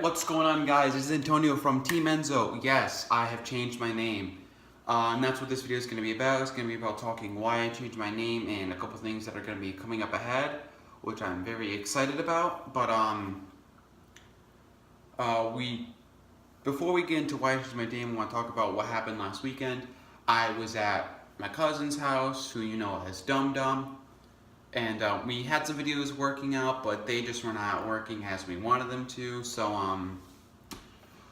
What's going on, guys? This is Antonio from Team Enzo. Yes, I have changed my name. And that's what this video is going to be about. It's going to be about talking why I changed my name and a couple things that are going to be coming up ahead, which I'm very excited about. But before we get into why I changed my name, I want to talk about what happened last weekend. I was at my cousin's house, who you know as Dum Dum. And we had some videos working out, but they just were not working as we wanted them to. So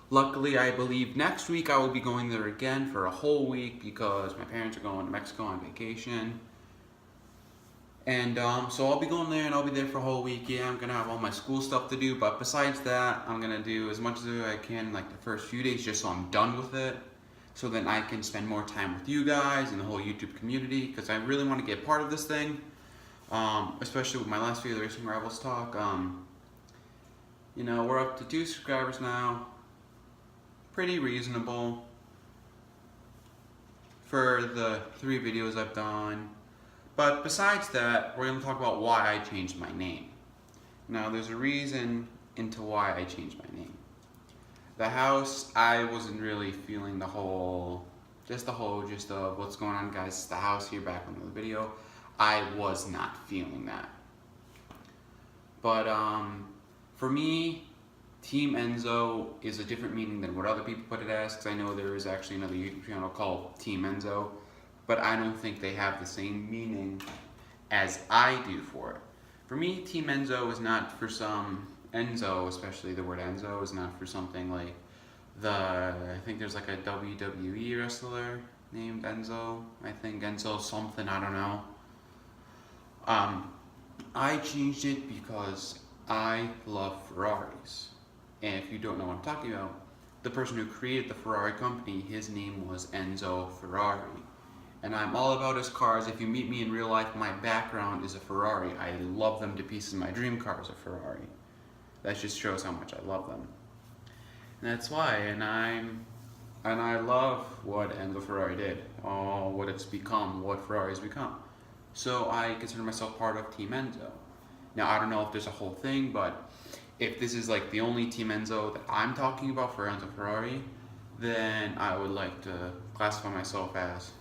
luckily, I believe next week I will be going there again for a whole week because my parents are going to Mexico on vacation. And so I'll be going there and I'll be there for a whole week. Yeah, I'm gonna have all my school stuff to do, but besides that, I'm gonna do as much as I can like the first few days just so I'm done with it. So then I can spend more time with you guys and the whole YouTube community because I really want to get part of this thing. Especially with my last video, the Racing Rivals talk. You know, we're up to 2 subscribers now. Pretty reasonable for the 3 videos I've done. But besides that, we're going to talk about why I changed my name. Now, there's a reason into why I changed my name. The house, I wasn't really feeling the whole gist of what's going on, guys. It's the house here back on the video. I was not feeling that. But for me, Team Enzo is a different meaning than what other people put it as, because I know there is actually another YouTube channel called Team Enzo, but I don't think they have the same meaning as I do for it. For me, Team Enzo is not for some Enzo, especially the word Enzo, is not for something like I think there's like a WWE wrestler named Enzo. I think Enzo something, I don't know. I changed it because I love Ferraris. And if you don't know what I'm talking about, the person who created the Ferrari company, his name was Enzo Ferrari. And I'm all about his cars. If you meet me in real life, my background is a Ferrari. I love them to pieces. My dream car is a Ferrari. That just shows how much I love them. And that's why, and I love what Enzo Ferrari did, what it's become, what Ferrari's become. So I consider myself part of Team Enzo. Now, I don't know if there's a whole thing, but if this is like the only Team Enzo that I'm talking about for Enzo Ferrari, then I would like to classify myself as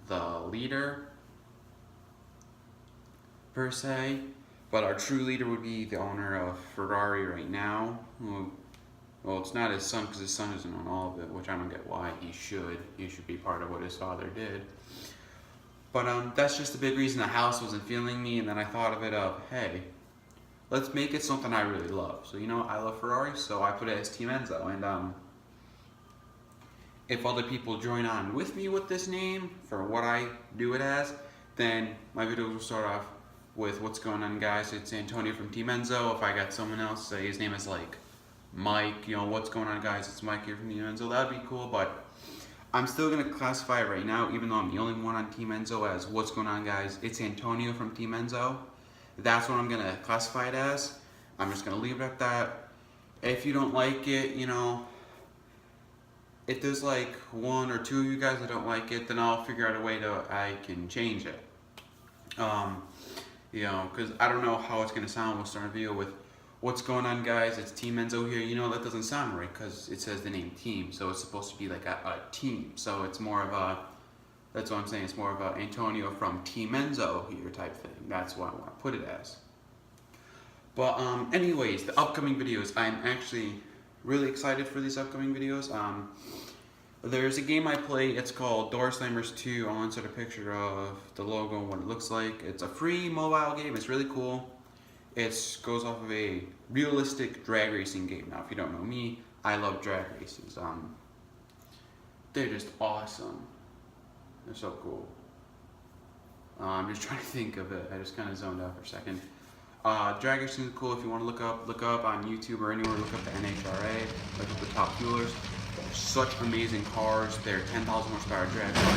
the leader, per se. But our true leader would be the owner of Ferrari right now. Well, it's not his son because his son isn't on all of it, which I don't get why he should. He should be part of what his father did. But that's just the big reason the house wasn't feeling me, and then I thought of it hey, let's make it something I really love. So, you know, I love Ferrari, so I put it as Team Enzo. And if other people join on with me with this name for what I do it as, then my videos will start off with what's going on, guys. It's Antonio from Team Enzo. If I got someone else, say his name is like Mike, you know, what's going on, guys? It's Mike here from Team Enzo. That'd be cool, but I'm still going to classify it right now, even though I'm the only one on Team Enzo, as what's going on, guys. It's Antonio from Team Enzo. That's what I'm going to classify it as. I'm just going to leave it at that. If you don't like it, you know, if there's like 1 or 2 of you guys that don't like it, then I'll figure out a way I can change it. You know, because I don't know how it's going to sound. We'll start a video with what's going on, guys. It's Team Enzo here. You know, that doesn't sound right because it says the name team, so it's supposed to be like a team. So it's more of a, that's what I'm saying, it's more of a Antonio from Team Enzo here type thing. That's what I want to put it as. But anyways, the upcoming videos, I'm actually really excited for these upcoming videos. There's a game I play, it's called Door Slammers 2. I'll insert a picture of the logo and what it looks like. It's a free mobile game, it's really cool. It goes off of a realistic drag racing game. Now, if you don't know me, I love drag races. They're just awesome. They're so cool. I'm just trying to think of it. I just kind of zoned out for a second. Drag racing is cool. If you want to look up on YouTube or anywhere, look up the NHRA, look up the Top Fuelers. They're such amazing cars. They're 10,000 horsepower drag cars.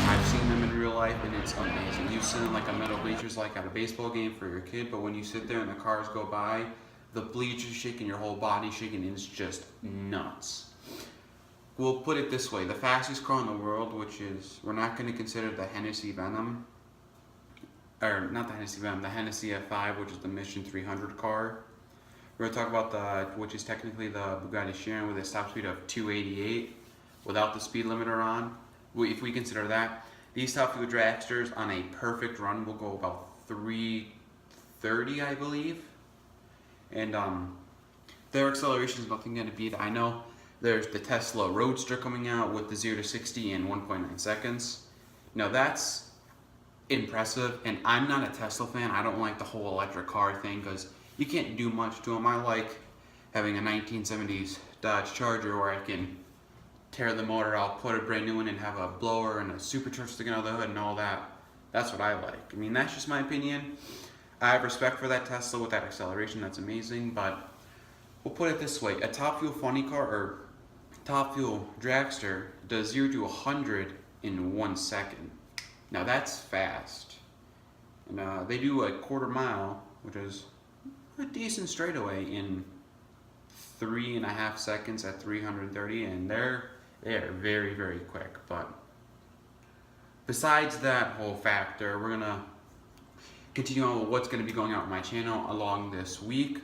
I've seen them in real life and it's amazing. You sit in like a metal bleachers like at a baseball game for your kid, but when you sit there and the cars go by, the bleachers shaking, your whole body shaking, it's just nuts. We'll put it this way, the fastest car in the world, which is, we're not going to consider the Hennessy Venom, or not the Hennessy VM, the Hennessy F5, which is the Mission 300 car. We're gonna talk about the, which is technically the Bugatti Chiron with a top speed of 288 without the speed limiter on. If we consider that, these top fuel dragsters on a perfect run will go about 330, I believe. And their acceleration is nothing gonna beat. I know there's the Tesla Roadster coming out with the 0 to 60 in 1.9 seconds. Now that's impressive, and I'm not a Tesla fan. I don't like the whole electric car thing because you can't do much to them. I like having a 1970s Dodge Charger where I can tear the motor out, put a brand new one, and have a blower and a supercharger sticking out of the hood and all that. That's what I like. I mean, that's just my opinion. I have respect for that Tesla with that acceleration. That's amazing, but we'll put it this way. A top fuel funny car or top fuel dragster does 0 to 100 in 1 second. Now that's fast. And they do a quarter mile, which is a decent straightaway, in 3.5 seconds at 330, and they are very, very quick. But besides that whole factor, we're gonna continue on with what's gonna be going out on my channel along this week.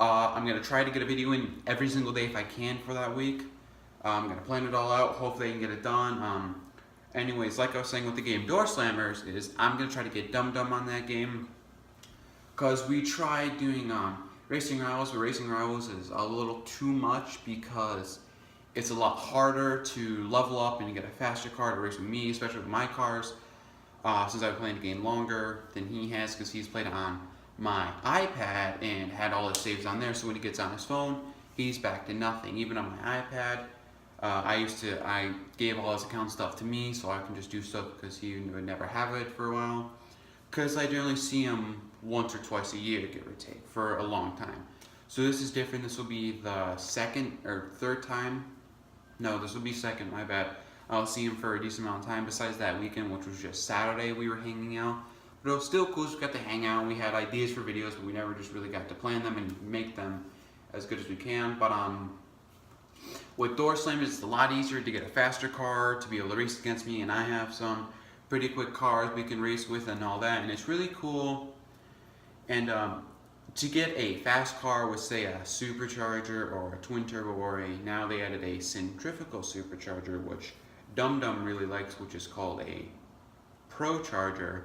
I'm gonna try to get a video in every single day if I can for that week. I'm gonna plan it all out. Hopefully I can get it done. Anyways, like I was saying with the game Door Slammers, is I'm gonna try to get Dum Dum on that game. Cause we tried doing Racing Rivals, but Racing Rivals is a little too much because it's a lot harder to level up and get a faster car to race with me, especially with my cars. Since I've been playing the game longer than he has, because he's played it on my iPad and had all his saves on there. So when he gets on his phone, he's back to nothing. Even on my iPad, I gave all his account stuff to me so I can just do stuff because he would never have it for a while. Because I generally see him once or twice a year, give or take, for a long time. So this is different. This will be the second or third time. No, this will be second, my bad. I'll see him for a decent amount of time besides that weekend, which was just Saturday we were hanging out. But it was still cool, we got to hang out and we had ideas for videos, but we never just really got to plan them and make them as good as we can. But with Door Slammers, it's a lot easier to get a faster car, to be able to race against me, and I have some pretty quick cars we can race with and all that, and it's really cool. And to get a fast car with, say, a supercharger or a twin turbo, or now they added a centrifugal supercharger, which Dum Dum really likes, which is called a Pro Charger.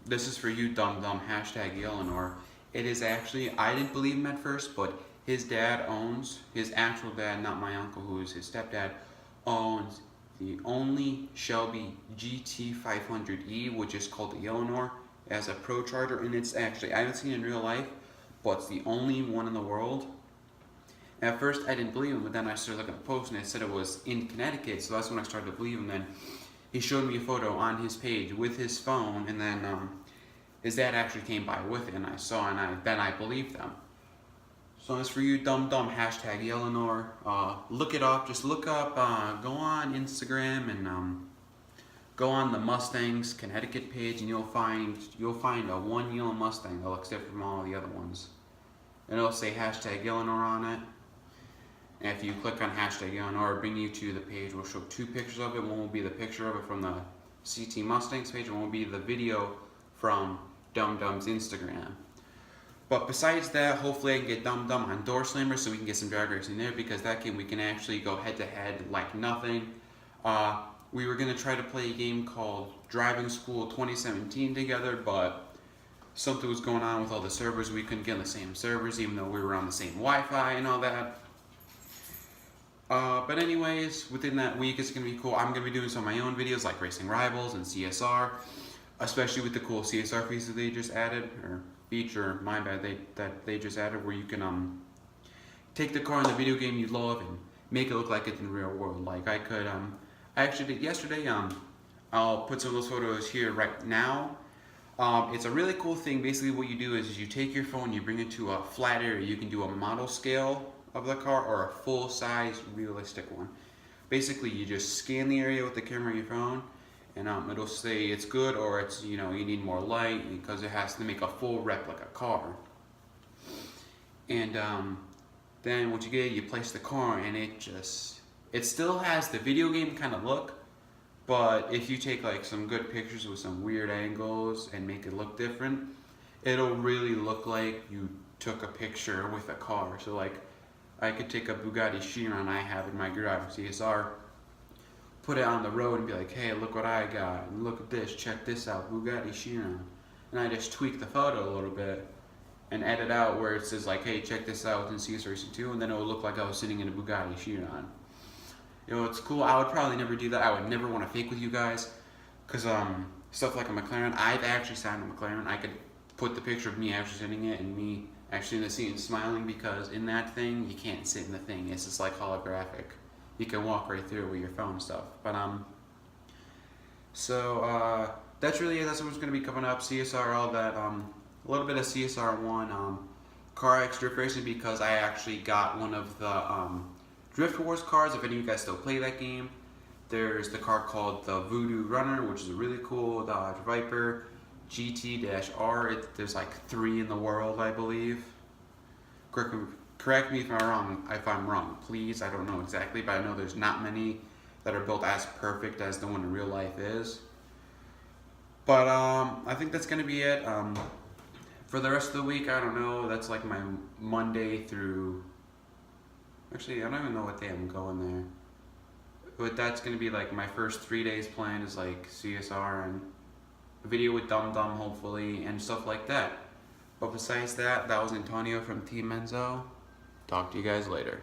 This is for you, Dum Dum, hashtag Eleanor. It is actually, I didn't believe him at first, but his dad owns, his actual dad, not my uncle, who is his stepdad, owns the only Shelby GT500E, which is called the Eleanor, as a Pro Charger, and it's actually, I haven't seen it in real life, but it's the only one in the world. At first I didn't believe him, but then I started looking at the post and it said it was in Connecticut, so that's when I started to believe him. Then he showed me a photo on his page with his phone, and then his dad actually came by with it, and I saw, and then I believed them. So as for you, Dum Dum, hashtag Eleanor, look it up. Just look up, go on Instagram and go on the Mustangs Connecticut page, and you'll find a one yellow Mustang that looks different from all the other ones. And it'll say hashtag Eleanor on it. And if you click on hashtag Eleanor, it'll bring you to the page. We'll show two pictures of it. One will be the picture of it from the CT Mustangs page, and one will be the video from Dum Dum's Instagram. But besides that, hopefully I can get Dum Dum on Door Slammers so we can get some drag racing there, because that game we can actually go head to head like nothing. We were going to try to play a game called Driving School 2017 together, but something was going on with all the servers. We couldn't get on the same servers, even though we were on the same Wi-Fi and all that. But anyways, within that week, it's going to be cool. I'm going to be doing some of my own videos like Racing Rivals and CSR, especially with the cool CSR feature they just added, or feature, my bad, that they just added, where you can take the car in the video game you love and make it look like it's in the real world. Like I could, I actually did yesterday. I'll put some of those photos here right now. It's a really cool thing. Basically what you do is you take your phone, you bring it to a flat area. You can do a model scale of the car or a full-size realistic one. Basically you just scan the area with the camera on your phone, and it'll say it's good, or it's, you know, you need more light, because it has to make a full replica car. And then once you get it, you place the car, and it still has the video game kind of look, But if you take like some good pictures with some weird angles and make it look different, it'll really look like you took a picture with a car. So like, I could take a Bugatti Chiron I have in my garage CSR, put it on the road and be like, hey, look what I got, and look at this, check this out, Bugatti Chiron. And I just tweak the photo a little bit and edit out where it says like, hey, check this out in CS Racing 2, and then it will look like I was sitting in a Bugatti Chiron. You know, it's cool. I would probably never do that. I would never want to fake with you guys, because stuff like a McLaren, I've actually signed a McLaren. I could put the picture of me actually sitting in it and me actually in the seat and smiling, because in that thing, you can't sit in the thing. It's just like holographic. You can walk right through it with your phone and stuff. But that's really it. That's what's going to be coming up. CSR, all that. A little bit of CSR 1, CarX Drift Racing, because I actually got one of the Drift Wars cars. If any of you guys still play that game, there's the car called the Voodoo Runner, which is a really cool Dodge Viper GT-R. There's like 3 in the world, I believe. Correct me if I'm wrong, please. I don't know exactly, but I know there's not many that are built as perfect as the one in real life is. But I think that's gonna be it. For the rest of the week, I don't know. That's like my Monday through. Actually, I don't even know what day I'm going there. But that's gonna be like my first 3 days planned is like CSR and a video with Dum Dum, hopefully, and stuff like that. But besides that, that was Antonio from Team Enzo. Talk to you guys later.